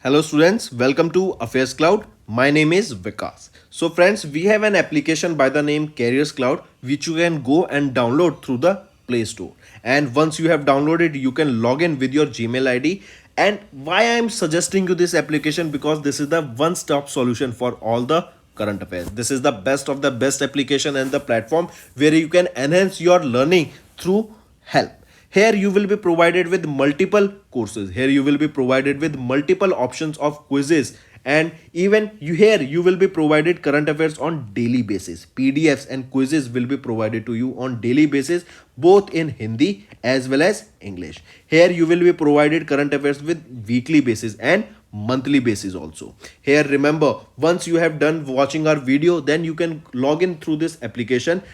Hello students, welcome to Affairscloud. My name is Vikas. So friends, we have an application by the name Careers Cloud which you can go and download through the Play Store. And once you have downloaded, you can log in with your Gmail ID. And why I am suggesting you this application, because this is the one-stop solution for all the current affairs. This is the best of the best application and the platform where you can enhance your learning through help. Here you will be provided with multiple courses. Here you will be provided with multiple options of quizzes, and even you will be provided current affairs on daily basis. PDFs and quizzes will be provided to you on daily basis, both in Hindi as well as English. Here you will be provided current affairs with weekly basis and monthly basis also. Here remember, once you have done watching our video, then you can log in through this application,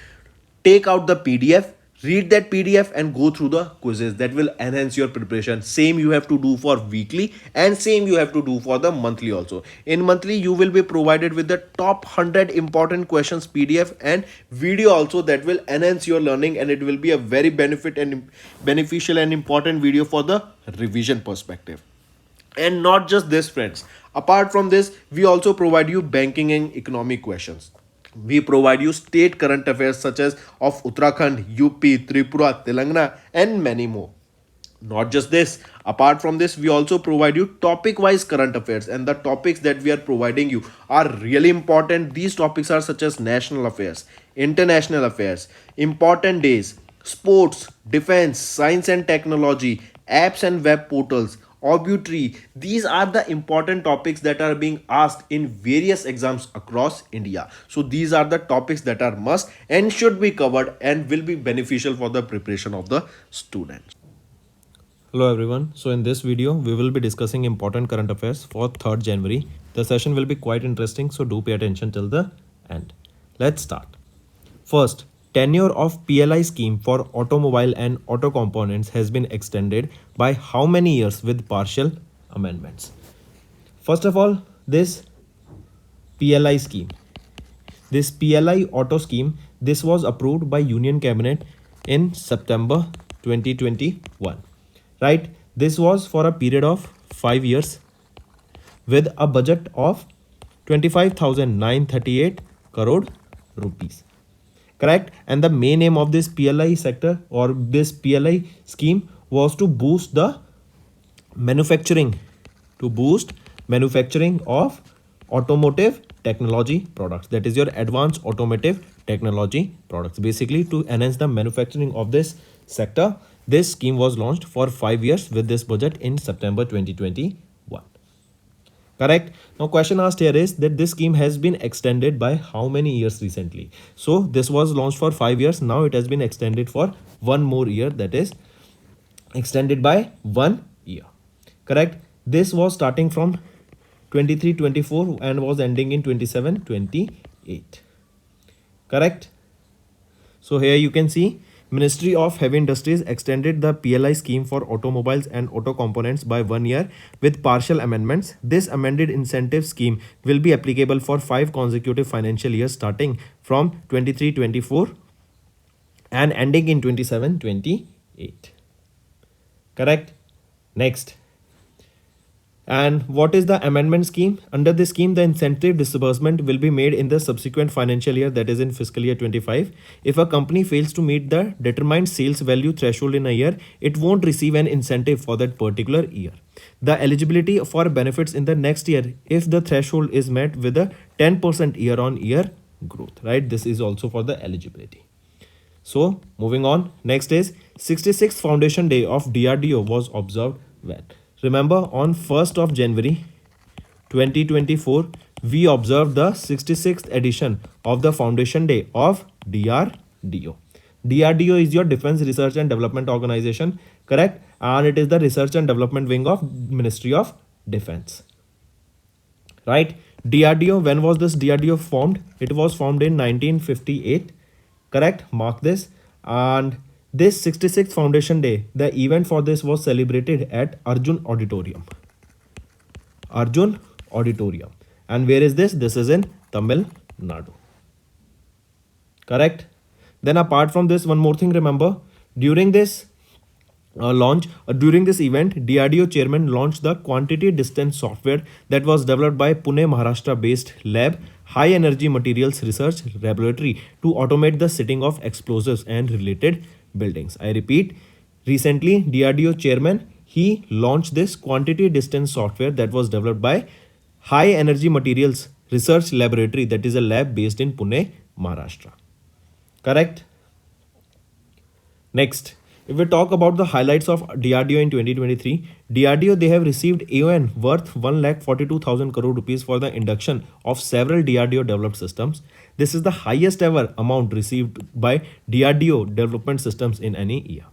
take out the PDF, read that PDF and go through the quizzes. That will enhance your preparation. Same you have to do for weekly and same you have to do for the monthly also. In monthly you will be provided with the top 100 important questions PDF and video also, that will enhance your learning, and it will be a very beneficial and important video for the revision perspective. And not just this friends, apart from this we also provide you banking and economic questions. We provide you state current affairs such as of Uttarakhand, UP, Tripura, Telangana, and many more. Not just this, apart from this, we also provide you topic wise current affairs, and the topics that we are providing you are really important. These topics are such as national affairs, international affairs, important days, sports, defense, science and technology, apps and web portals, obituary. These are the important topics that are being asked in various exams across India. So these are the topics that are must and should be covered and will be beneficial for the preparation of the students. Hello everyone. So in this video, we will be discussing important current affairs for 3rd January. The session will be quite interesting, so do pay attention till the end. Let's start. First, tenure of PLI scheme for automobile and auto components has been extended by how many years with partial amendments? First of all, this PLI scheme. This PLI auto scheme, this was approved by Union Cabinet in September 2021. Right? This was for a period of 5 years with a budget of 25,938 crore rupees. Correct? And the main aim of this PLI sector or this PLI scheme was to boost the manufacturing, of automotive technology products. That is your advanced automotive technology products. Basically, to enhance the manufacturing of this sector, this scheme was launched for 5 years with this budget in September 2021. Correct? Now question asked here is that this scheme has been extended by how many years recently? So this was launched for 5 years. Now it has been extended for 1 more year, that is extended by 1 year. Correct? This was starting from 23-24 and was ending in 27-28. Correct? So here you can see Ministry of Heavy Industries extended the PLI scheme for automobiles and auto components by 1 year with partial amendments. This amended incentive scheme will be applicable for 5 consecutive financial years starting from 23-24 and ending in 27-28. Correct? Next. And what is the amendment scheme? Under this scheme, the incentive disbursement will be made in the subsequent financial year, that is in fiscal year 25. If a company fails to meet the determined sales value threshold in a year, it won't receive an incentive for that particular year. The eligibility for benefits in the next year, if the threshold is met with a 10% year-on-year growth, right? This is also for the eligibility. So moving on, next is 66th Foundation Day of DRDO was observed when? Remember, on 1st of January 2024, we observed the 66th edition of the Foundation Day of DRDO. DRDO is your Defense Research and Development Organization, correct? And it is the research and development wing of Ministry of Defense. Right? DRDO, when was this DRDO formed? It was formed in 1958, correct? Mark this. And this 66th Foundation Day, the event for this was celebrated at Arjun Auditorium. Arjun Auditorium. And where is this? This is in Tamil Nadu. Correct? Then apart from this, one more thing remember. During this during this event, DRDO chairman launched the quantity distance software that was developed by Pune, Maharashtra based lab High Energy Materials Research Laboratory to automate the setting of explosives and related buildings. I repeat, recently DRDO chairman he launched this quantity distance software that was developed by High Energy Materials Research Laboratory, that is a lab based in Pune, Maharashtra. Correct? Next, if we talk about the highlights of DRDO in 2023, DRDO they have received AON worth 1,42,000 crore rupees for the induction of several DRDO developed systems. This is the highest ever amount received by DRDO development systems in any year.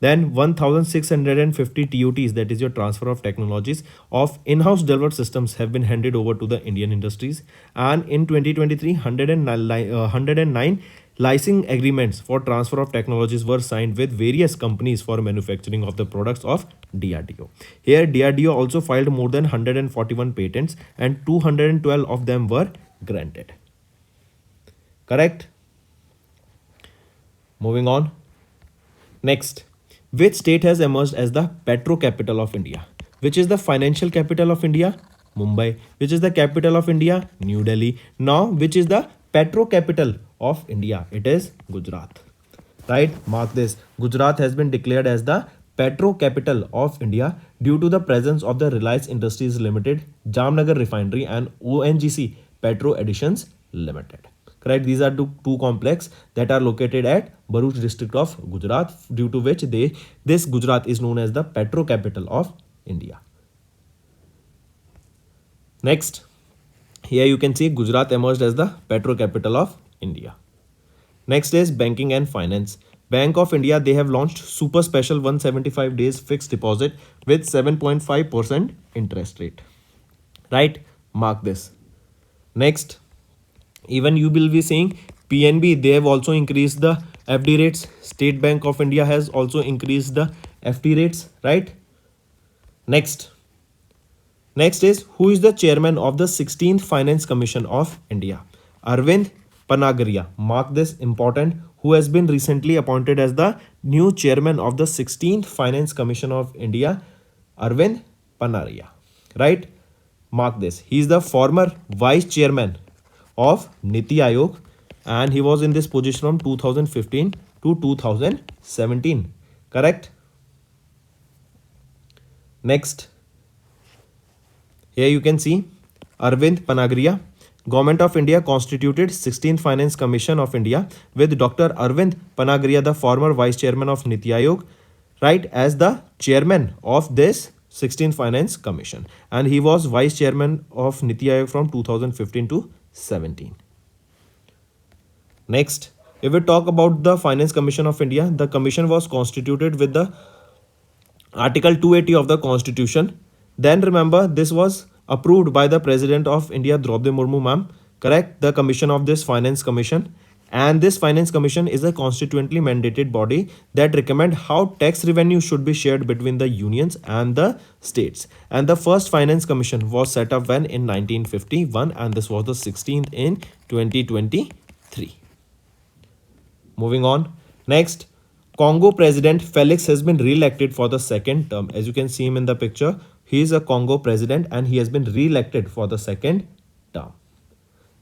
Then 1,650 TOTs, that is your transfer of technologies of in-house developed systems, have been handed over to the Indian industries. And in 2023, 109 licensing agreements for transfer of technologies were signed with various companies for manufacturing of the products of DRDO. Here, DRDO also filed more than 141 patents and 212 of them were granted. Correct? Moving on. Next, which state has emerged as the petro capital of India? Which is the financial capital of India? Mumbai. Which is the capital of India? New Delhi. Now, which is the petro capital of India? It is Gujarat. Right? Mark this. Gujarat has been declared as the petro capital of India due to the presence of the Reliance Industries Limited, Jamnagar Refinery and ONGC Petro Additions Limited. Correct? These are two complex that are located at Bharuch district of Gujarat, due to which this Gujarat is known as the petro capital of India. Next, here you can see Gujarat emerged as the petro capital of India. Next is banking and finance. Bank of India, they have launched super special 175 days fixed deposit with 7.5% interest rate. Right? Mark this. Next, even you will be seeing PNB, they have also increased the FD rates. State Bank of India has also increased the FD rates, right? Next is, who is the chairman of the 16th Finance Commission of India? Arvind Panagaria. Mark this, important. Who has been recently appointed as the new chairman of the 16th Finance Commission of India? Arvind Panaria. Right? Mark this. He is the former vice chairman of Niti Aayog and he was in this position from 2015 to 2017. Correct? Next, here you can see Arvind Panagria. Government of India constituted 16th Finance Commission of India with Dr. Arvind Panagria, the former vice chairman of Niti Aayog, right, as the chairman of this 16th Finance Commission, and he was vice chairman of Niti Aayog from 2015 to 17. Next, if we talk about the Finance Commission of India, the commission was constituted with the Article 280 of the Constitution. Then remember, this was approved by the President of India, Draupadi Murmu ma'am. Correct? The commission of this Finance Commission. And this Finance Commission is a constitutionally mandated body that recommend how tax revenue should be shared between the unions and the states. And the first Finance Commission was set up when in 1951 and this was the 16th in 2023. Moving on. Next, Congo President Felix has been re-elected for the second term. As you can see him in the picture, he is a Congo president and he has been re-elected for the second term.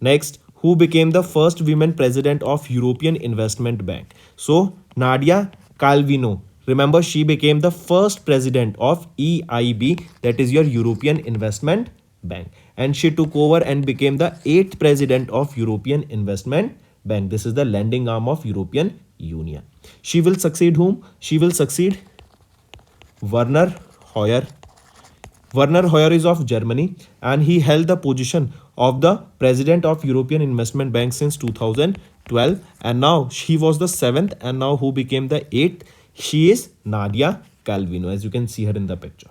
Next, who became the first women president of European Investment Bank? So, Nadia Calvino. Remember, she became the first president of EIB, that is your European Investment Bank. And she took over and became the 8th president of European Investment Bank. This is the lending arm of European Union. She will succeed whom? She will succeed Werner Hoyer. Werner Hoyer is of Germany and he held the position of the president of European Investment Bank since 2012 and now she was the 7th and now who became the 8th? She is Nadia Calvino, as you can see her in the picture.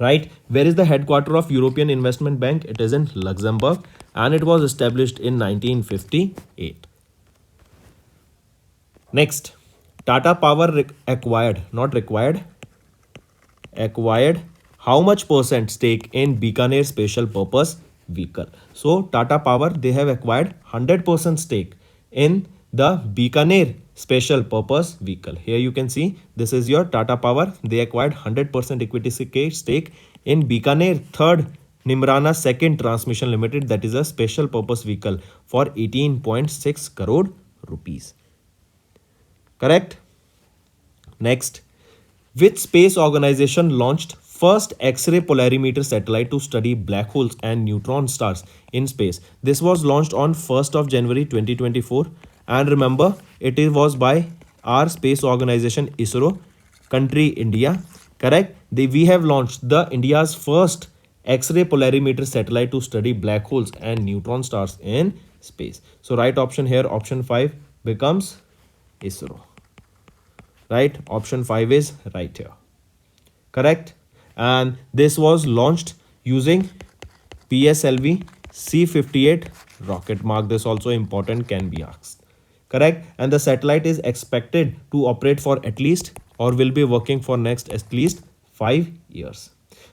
Right? Where is the headquarter of European Investment Bank? It is in Luxembourg and it was established in 1958. Next, Tata Power acquired how much percent stake in Bikaner Special Purpose Vehicle? So Tata Power, they have acquired 100% stake in the Bikaner special purpose vehicle. Here you can see this is your Tata Power. They acquired 100% equity stake in Bikaner third Nimrana second transmission limited, that is a special purpose vehicle for 18.6 crore rupees. Correct? Next, which space organization launched first X-ray polarimeter satellite to study black holes and neutron stars in space? This was launched on 1st of January 2024, and remember it was by our space organization ISRO, country India. Correct? We have launched the India's first X-ray polarimeter satellite to study black holes and neutron stars in space. So right option here, option 5 becomes ISRO. Right, option 5 is right here. Correct? And this was launched using PSLV C58 rocket. Mark this also important, can be asked. Correct? And the satellite is expected to operate for at least, or will be working for next at least 5 years.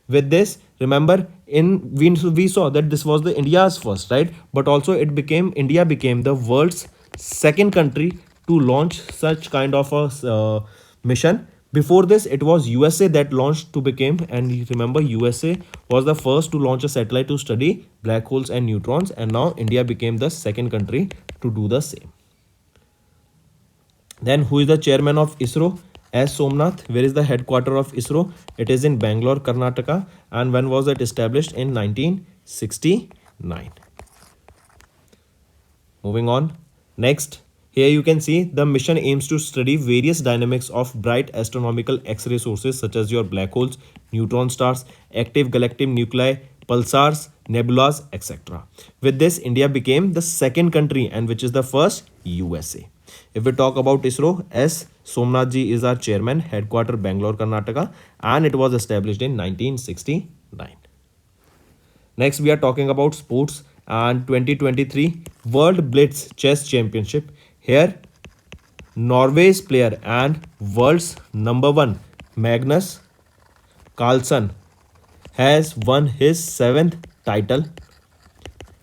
With this, remember we saw that this was the India's first, right? But also India became the world's second country to launch such kind of a mission. Before this, it was USA that launched to become, and remember USA was the first to launch a satellite to study black holes and neutrons, and now India became the second country to do the same. Then who is the chairman of ISRO? S. Somnath. Where is the headquarter of ISRO? It is in Bangalore, Karnataka. And when was it established? In 1969. Moving on. Next, here you can see the mission aims to study various dynamics of bright astronomical X-ray sources such as your black holes, neutron stars, active galactic nuclei, pulsars, nebulas, etc. With this, India became the second country, and which is the first? USA. If we talk about ISRO, S. Somnath ji is our chairman, headquarter Bangalore, Karnataka, and it was established in 1969. Next, we are talking about sports and 2023 World Blitz Chess Championship. Here, Norway's player and world's #1 Magnus Carlsen has won his 7th title.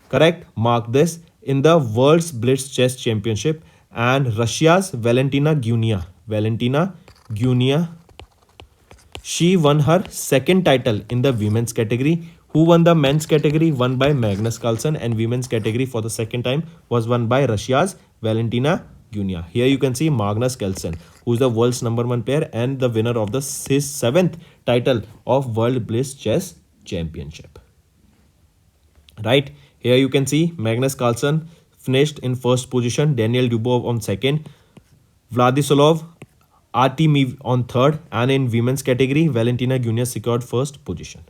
Correct? Mark this, in the World's Blitz Chess Championship. And Russia's Valentina Gunia, she won her second title in the women's category. Who won the men's category? Won by Magnus Carlsen, and women's category for the second time was won by Russia's Valentina Gunia. Here you can see Magnus Carlsen, who is the world's #1 player and the winner of his 7th title of World Blitz Chess Championship. Right, here you can see Magnus Carlsen finished in first position, Daniel Dubov on second, Vladislav Artemiev on third, and in women's category, Valentina Gunia secured first position.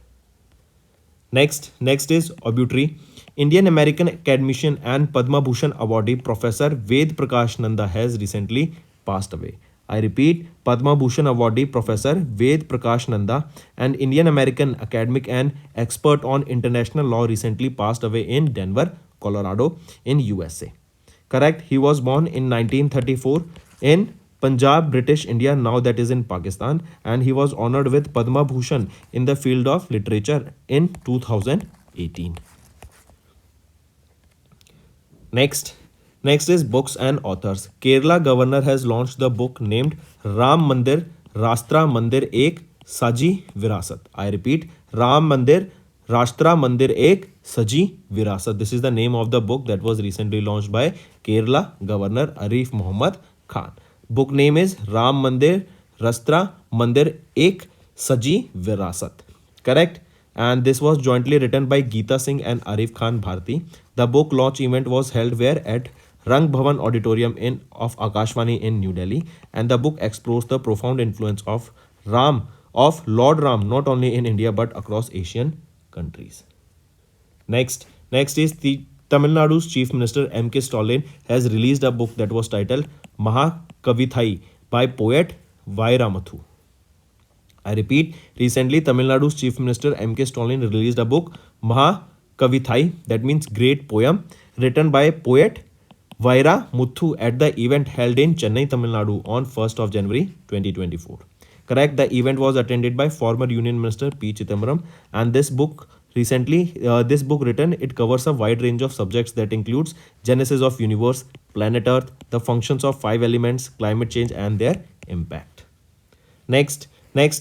Next is obituary. Indian American academician and Padma Bhushan awardee Professor Ved Prakash Nanda has recently passed away. I repeat, Padma Bhushan awardee Professor Ved Prakash Nanda, an Indian American academic and expert on international law, recently passed away in Denver, Colorado in USA. Correct? He was born in 1934 in Punjab, British India, now that is in Pakistan, and he was honored with Padma Bhushan in the field of literature in 2018. Next is books and authors. Kerala governor has launched the book named Ram Mandir Rashtra Mandir Ek Saji Virasat. I repeat, Ram Mandir Rashtra Mandir Ek Saji Virasat. This is the name of the book that was recently launched by Kerala Governor Arif Muhammad Khan. Book name is Ram Mandir Rashtra Mandir Ek Saji Virasat. Correct? And this was jointly written by Geeta Singh and Arif Khan Bharti. The book launch event was held where at Rang Bhavan Auditorium of Akashvani in New Delhi, and the book explores the profound influence of Lord Ram, not only in India but across Asian countries. Next is the Tamil Nadu's Chief Minister M.K. Stalin has released a book that was titled Mahakavithai by poet Vairamuthu. I repeat, recently Tamil Nadu's Chief Minister M.K. Stalin released a book Mahakavithai, that means great poem, written by poet Vairamuthu at the event held in Chennai, Tamil Nadu on 1st of January 2024. Correct? The event was attended by former Union Minister P. Chidambaram, and this book Recently, this book written, it covers a wide range of subjects that includes genesis of universe, planet Earth, the functions of five elements, climate change and their impact. Next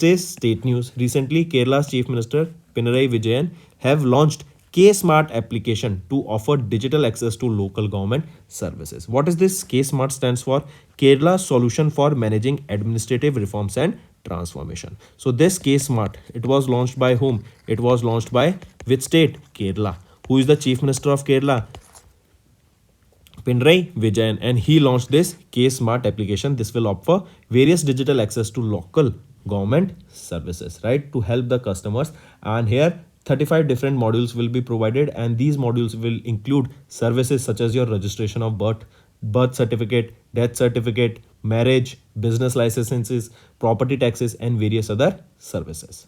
is state news. Recently, Kerala's Chief Minister Pinarayi Vijayan have launched K-Smart application to offer digital access to local government services. What is this? K-Smart stands for Kerala Solution for Managing Administrative Reforms and Transformation. So this K-Smart, it was launched by whom? It was launched by which state? Kerala. Who is the Chief Minister of Kerala? Pinarayi Vijayan, and he launched this K-Smart application. This will offer various digital access to local government services, right, to help the customers. And here 35 different modules will be provided, and these modules will include services such as your registration of birth certificate, death certificate, marriage, business licenses, property taxes and various other services.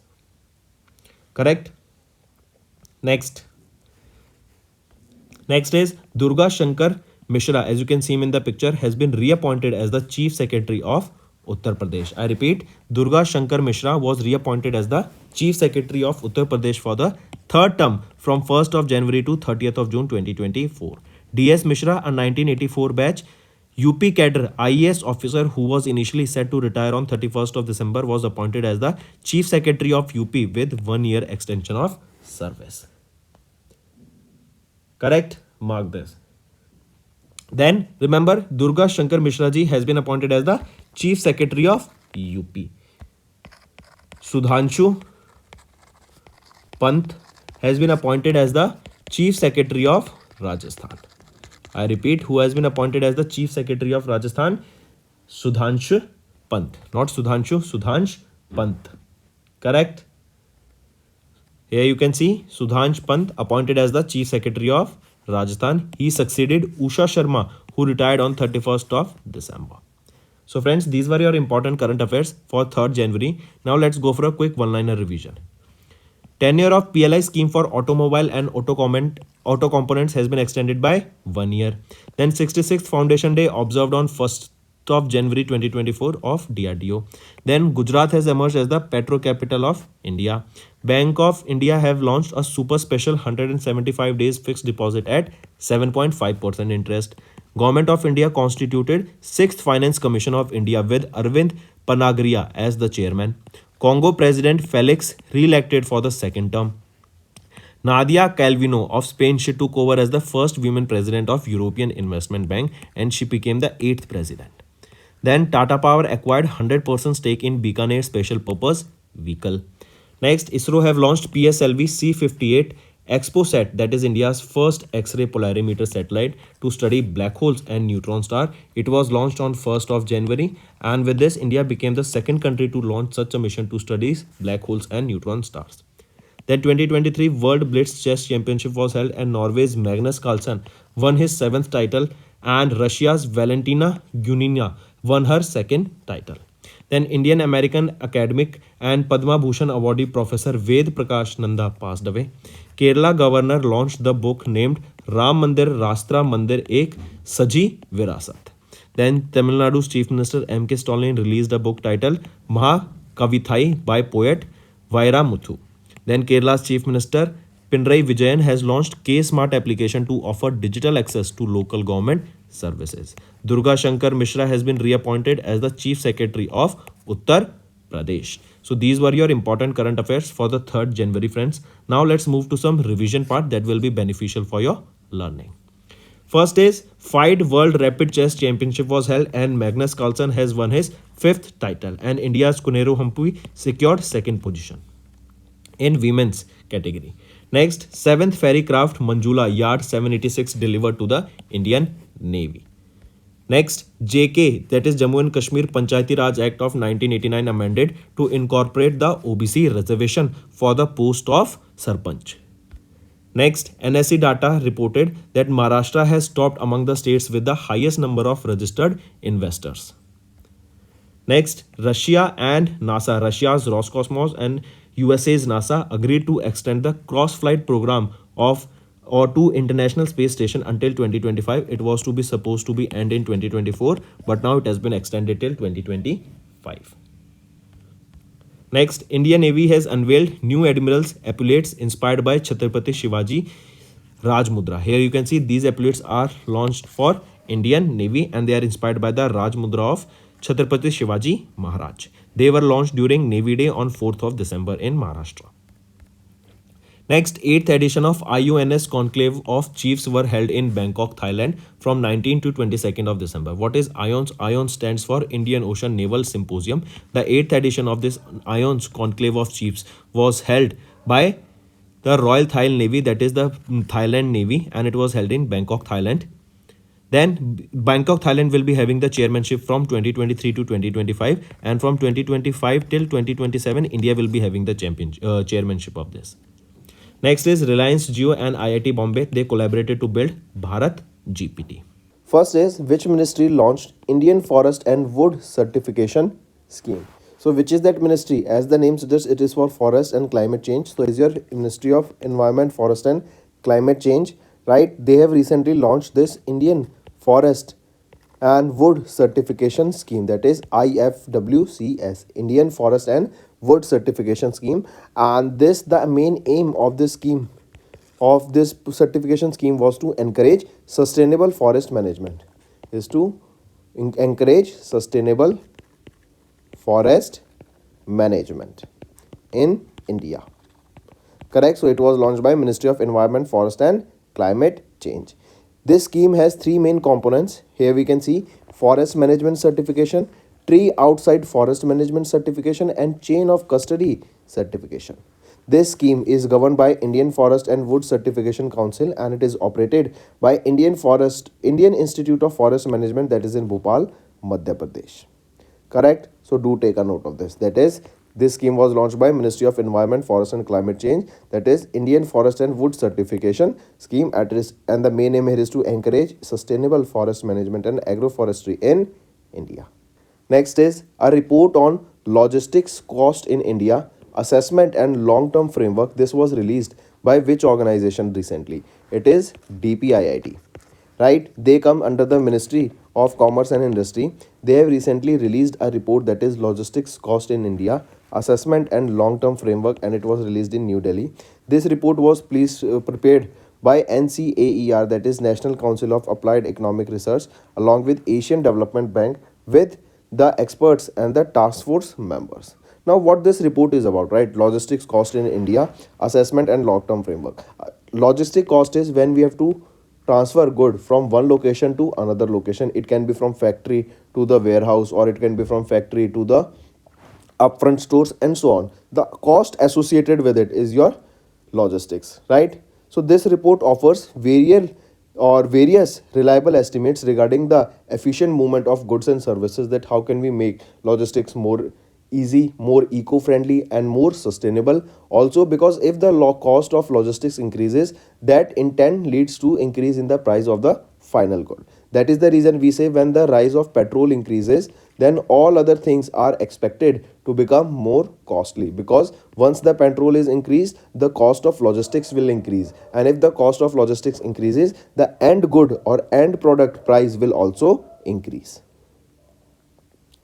Correct? Next is Durga Shankar Mishra, as you can see him in the picture, has been reappointed as the Chief Secretary of Uttar Pradesh. I repeat, Durga Shankar Mishra was reappointed as the Chief Secretary of Uttar Pradesh for the third term from 1st of January to 30th of June 2024. DS Mishra, a 1984 batch UP cadre IAS officer who was initially set to retire on 31st of December, was appointed as the Chief Secretary of UP with 1 year extension of service. Correct? Mark this. Then remember, Durga Shankar Mishra ji has been appointed as the Chief Secretary of UP. Sudhanshu Pant has been appointed as the Chief Secretary of Rajasthan. I repeat, who has been appointed as the Chief Secretary of Rajasthan? Sudhanshu Pant. Not Sudhanshu, Sudhansh Pant. Correct? Here you can see Sudhansh Pant appointed as the Chief Secretary of Rajasthan. He succeeded Usha Sharma, who retired on 31st of December. So friends, these were your important current affairs for 3rd January. Now let's go for a quick one-liner revision. Tenure of PLI scheme for automobile and auto components has been extended by 1 year. Then 66th Foundation Day observed on 1st of January 2024 of DRDO. Then Gujarat has emerged as the petro capital of India. Bank of India have launched a super special 175 days fixed deposit at 7.5% interest. Government of India constituted 6th Finance Commission of India with Arvind Panagria as the chairman. Congo President Felix re-elected for the 2nd term. Nadia Calvino of Spain, she took over as the first women president of European Investment Bank, and she became the 8th president. Then Tata Power acquired 100% stake in Bikaner Special Purpose Vehicle. Next, ISRO have launched PSLV C58 ExpoSat, that is India's first X-ray polarimeter satellite to study black holes and neutron star. It was launched on 1st of January, and with this, India became the 2nd country to launch such a mission to study black holes and neutron stars. Then 2023 World Blitz Chess Championship was held, and Norway's Magnus Carlsen won his 7th title, and Russia's Valentina Gunina won her 2nd title. Then Indian American academic and Padma Bhushan awardee Professor Ved Prakash Nanda passed away. Kerala governor launched the book named Ram Mandir Rastra Mandir Ek Saji Virasat. Then Tamil Nadu's Chief Minister M.K. Stalin released a book titled Maha Kavithai by poet Vairamuthu. Then Kerala's Chief Minister Pinarayi Vijayan has launched K-Smart application to offer digital access to local government services. Durga Shankar Mishra has been reappointed as the Chief Secretary of Uttar Pradesh. So these were your important current affairs for the 3rd January, friends. Now let's move to some revision part that will be beneficial for your learning. First is FIDE World Rapid Chess Championship was held, and Magnus Carlsen has won his 5th title, and India's Kunero Humpui secured 2nd position in women's category. Next, 7th ferry craft Manjula Yard 786 delivered to the Indian Navy. Next, JK, that is Jammu and Kashmir Panchayati Raj Act of 1989 amended to incorporate the OBC reservation for the post of Sarpanch. Next, NSE data reported that Maharashtra has topped among the states with the highest number of registered investors. Next, Russia and NASA, Russia's Roscosmos and USA's NASA agreed to extend the cross-flight program of or to International Space Station until 2025. It was to be supposed to be end in 2024, but now it has been extended till 2025. Next, Indian Navy has unveiled new admirals epaulets inspired by Chhatrapati Shivaji Rajmudra. Here you can see these epaulets are launched for Indian Navy and they are inspired by the Rajmudra of Chhatrapati Shivaji Maharaj. They were launched during Navy Day on 4th of December in Maharashtra. Next, 8th edition of IUNS Conclave of Chiefs were held in Bangkok, Thailand from 19 to 22nd of December. What is IONS? IONS stands for Indian Ocean Naval Symposium. The 8th edition of this IONS Conclave of Chiefs was held by the Royal Thai Navy, that is the Thailand Navy, and it was held in Bangkok, Thailand. Then Bangkok, Thailand will be having the chairmanship from 2023 to 2025, and from 2025 till 2027, India will be having the chairmanship of this. Next is Reliance Jio and IIT Bombay. They collaborated to build Bharat GPT. First is, which ministry launched Indian Forest and Wood Certification Scheme? So which is that ministry? As the name suggests, it is for forest and climate change. So is your Ministry of Environment, Forest and Climate Change, right? They have recently launched this Indian Forest and Wood Certification Scheme, that is IFWCS, Indian Forest and Wood Certification Scheme. And this, the main aim of this scheme, of this certification scheme, was to encourage sustainable forest management, is to encourage sustainable forest management in India. Correct. So it was launched by Ministry of Environment, Forest and Climate Change. This scheme has three main components. Here we can see forest management certification, tree outside forest management certification, and chain of custody certification. This scheme is governed by Indian Forest and Wood Certification Council, and it is operated by Indian Institute of Forest Management, that is in Bhopal, Madhya Pradesh. Correct. So do take a note of this. That is, this scheme was launched by Ministry of Environment, Forest and Climate Change, that is Indian Forest and Wood Certification Scheme, and the main aim here is to encourage sustainable forest management and agroforestry in India. Next is a report on logistics cost in India, assessment and long-term framework. This was released by which organization recently? It is DPIIT. Right, they come under the Ministry of Commerce and Industry. They have recently released a report, that is Logistics Cost in India, Assessment and Long-Term Framework, and it was released in New Delhi. This report was prepared by NCAER, that is National Council of Applied Economic Research, along with Asian Development Bank, with the experts and the task force members. Now what this report is about, right? Logistics cost in India, assessment and long-term framework. Logistic cost is when we have to transfer good from one location to another location. It can be from factory to the warehouse, or it can be from factory to the upfront stores and so on. The cost associated with it is your logistics, right? So this report offers various reliable estimates regarding the efficient movement of goods and services, that how can we make logistics more easy, more eco-friendly and more sustainable. Also, because if the cost of logistics increases, that in turn leads to increase in the price of the final good. That is the reason we say when the rise of petrol increases, then all other things are expected to become more costly, because once the petrol is increased, the cost of logistics will increase, and if the cost of logistics increases, the end good or end product price will also increase.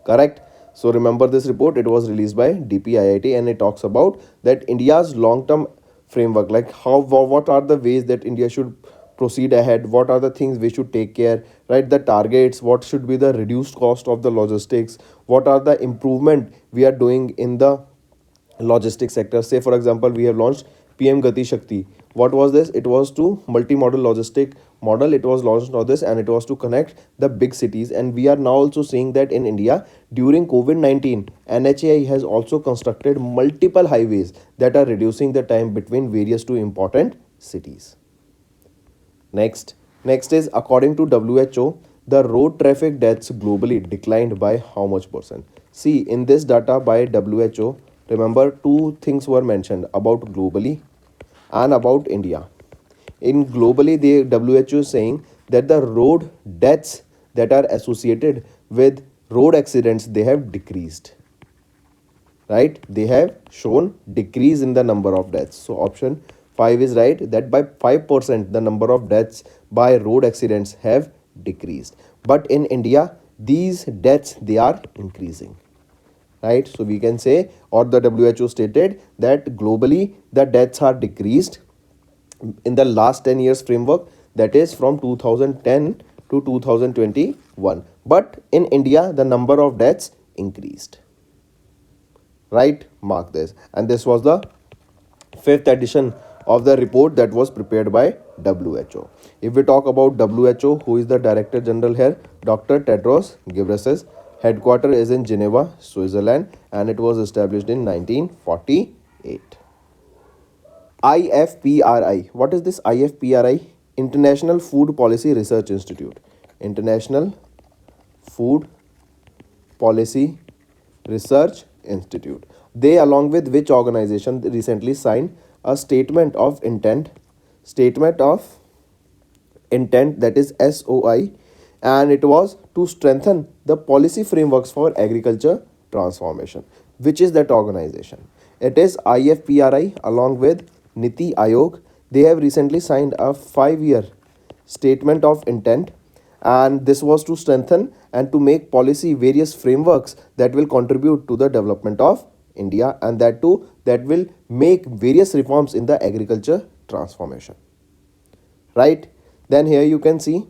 Correct. So remember this report, it was released by DPIIT, and it talks about that India's long-term framework, like what are the ways that India should proceed ahead, what are the things we should take care, right? The targets, what should be the reduced cost of the logistics, what are the improvement we are doing in the logistics sector. Say for example, we have launched PM Gati Shakti. What was this? It was to multi-modal logistic model. It was launched on this, and it was to connect the big cities. And we are now also seeing that in India during COVID-19, NHAI has also constructed multiple highways that are reducing the time between various two important cities. Next is, according to WHO, the road traffic deaths globally declined by how much percent? See, in this data by WHO, remember two things were mentioned about globally and about India. In globally, the WHO is saying that the road deaths that are associated with road accidents, they have decreased. Right? They have shown decrease in the number of deaths. So option 5 is right, that by 5% the number of deaths by road accidents have decreased. But in India, these deaths, they are increasing. right? So we can say, or the WHO stated that globally the deaths are decreased in the last 10 years framework, that is from 2010 to 2021, but in India the number of deaths increased, right? Mark this. And this was the fifth edition of the report that was prepared by WHO. If we talk about WHO, who is the Director General here? Dr. Tedros Ghebreyesus. Headquarter is in Geneva, Switzerland, and it was established in 1948. IFPRI. What is this IFPRI? International Food Policy Research Institute. International Food Policy Research Institute. They, along with which organization, recently signed a statement of intent, that is SOI, and it was to strengthen the policy frameworks for agriculture transformation. Which is that organization? It is IFPRI along with Niti Aayog. They have recently signed a 5-year statement of intent, and this was to strengthen and to make policy various frameworks that will contribute to the development of India, and that too that will make various reforms in the agriculture transformation, right? Then here you can see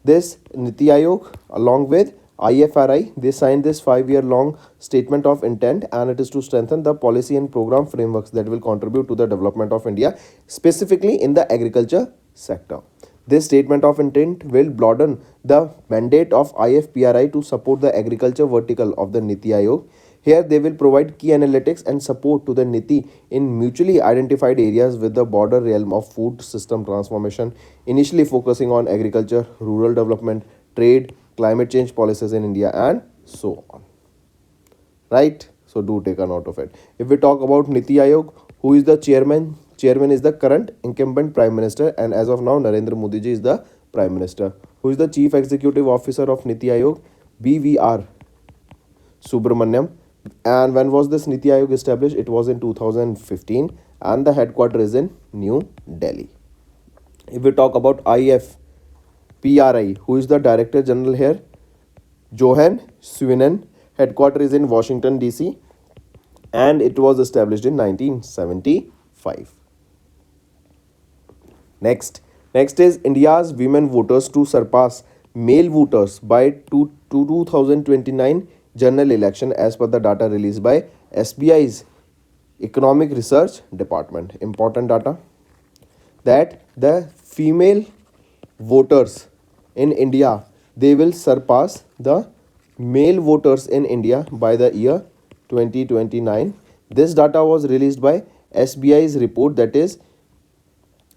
this Niti Aayog along with IFRI, they signed this 5-year long statement of intent, and it is to strengthen the policy and program frameworks that will contribute to the development of India, specifically in the agriculture sector. This statement of intent will broaden the mandate of IFPRI to support the agriculture vertical of the Niti Aayog. Here they will provide key analytics and support to the Niti in mutually identified areas with the broader realm of food system transformation, initially focusing on agriculture, rural development, trade, climate change policies in India, and so on. Right? So do take a note of it. If we talk about Niti Aayog, who is the chairman? Chairman is the current incumbent Prime Minister, and as of now Narendra Modi ji is the Prime Minister. Who is the Chief Executive Officer of Niti Aayog? BVR Subramaniam. And when was this Niti Aayog established? It was in 2015, and the headquarters is in New Delhi. If we talk about IFPRI, who is the Director General here? Johan Swinen. Headquarters is in Washington DC, and it was established in 1975. Next is India's women voters to surpass male voters by 2029 general election, as per the data released by SBI's Economic Research Department. Important data that the female voters in India, they will surpass the male voters in India by the year 2029. This data was released by SBI's report, that is,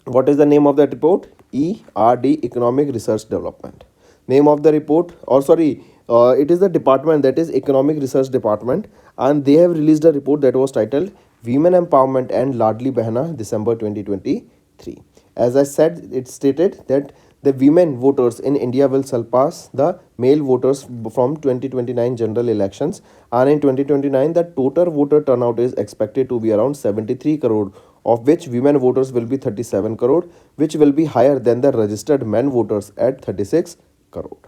what is the name of that report? ERD, Economic Research Development. Name of the report, or sorry, it is the department, that is Economic Research Department, and they have released a report that was titled Women Empowerment and Ladli Behna, December 2023. As I said, it stated that the women voters in India will surpass the male voters from 2029 general elections, and in 2029 the total voter turnout is expected to be around 73 crore, of which women voters will be 37 crore, which will be higher than the registered men voters at 36 crore.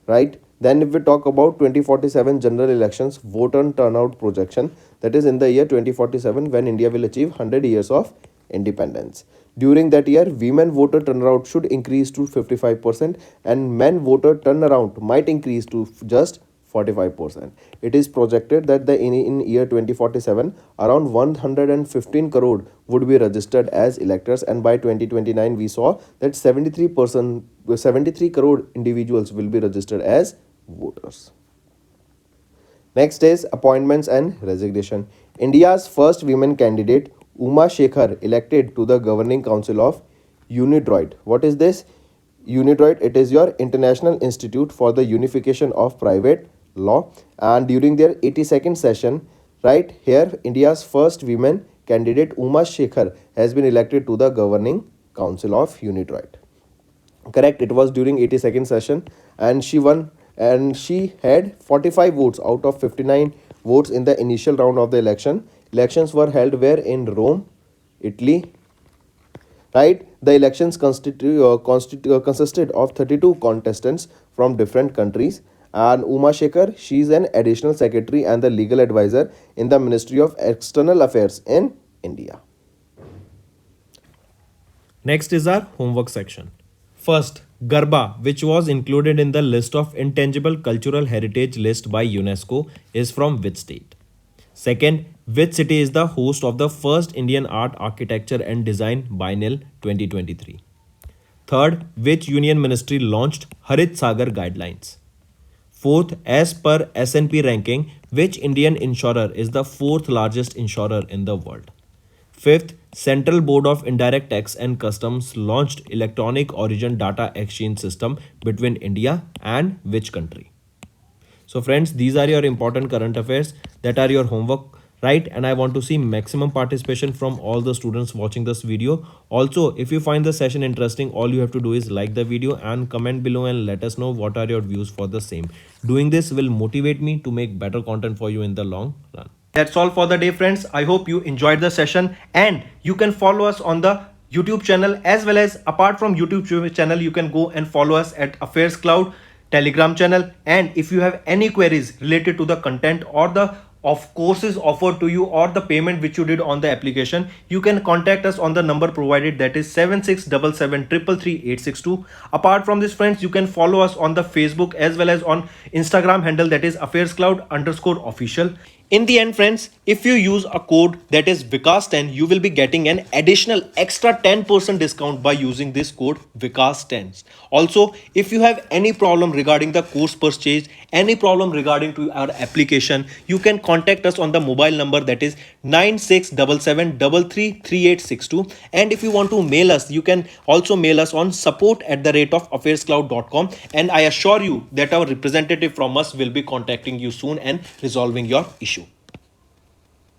Right? Then if we talk about 2047 general elections voter turnout projection, that is in the year 2047 when India will achieve 100 years of independence. During that year, women voter turnout should increase to 55%, and men voter turnaround might increase to just 45%. It is projected that in year 2047, around 115 crore would be registered as electors, and by 2029 we saw that 73 crore individuals will be registered as voters. Next is appointments and resignation. India's first women candidate, Uma Shekhar, elected to the Governing Council of UNIDROIT. What is this? UNIDROIT, it is your International Institute for the Unification of Private Law, and during their 82nd session, right here, India's first women candidate, Uma Shekhar, has been elected to the Governing Council of UNIDROIT. Correct, it was during 82nd session, and she won, and she had 45 votes out of 59 votes in the initial round of the election. Elections were held where? In Rome, Italy. Right? The elections consisted of 32 contestants from different countries, And Uma Shekhar, she is an additional secretary and the legal advisor in the Ministry of External Affairs in India. Next is our homework section. First, Garba, which was included in the list of intangible cultural heritage list by UNESCO, is from which state? Second, which city is the host of the first Indian Art, Architecture and Design Biennial 2023? Third, which union ministry launched Harit Sagar guidelines? Fourth, as per S&P ranking, which Indian insurer is the fourth largest insurer in the world? Fifth, Central Board of Indirect Tax and Customs launched electronic origin data exchange system between India and which country? So friends, these are your important current affairs that are your homework, right? And I want to see maximum participation from all the students watching this video. Also, if you find the session interesting, all you have to do is like the video and comment below and let us know what are your views for the same. Doing this will motivate me to make better content for you in the long run. That's all for the day, friends. I hope you enjoyed the session, and you can follow us on the YouTube channel, as well as apart from YouTube channel, you can go and follow us at Affairscloud Telegram channel. And if you have any queries related to the content or the of courses offered to you or the payment which you did on the application, you can contact us on the number provided, that is 7677333862. Apart from this, friends, you can follow us on the Facebook as well as on Instagram handle, that is Affairscloud_official. In the end, friends, if you use a code that is Vikas10, you will be getting an additional extra 10% discount by using this code Vikas10. Also, if you have any problem regarding the course purchase, any problem regarding to our application, you can contact us on the mobile number, that is 9677333862. And if you want to mail us, you can also mail us on support@affairscloud.com, and I assure you that our representative from us will be contacting you soon and resolving your issue.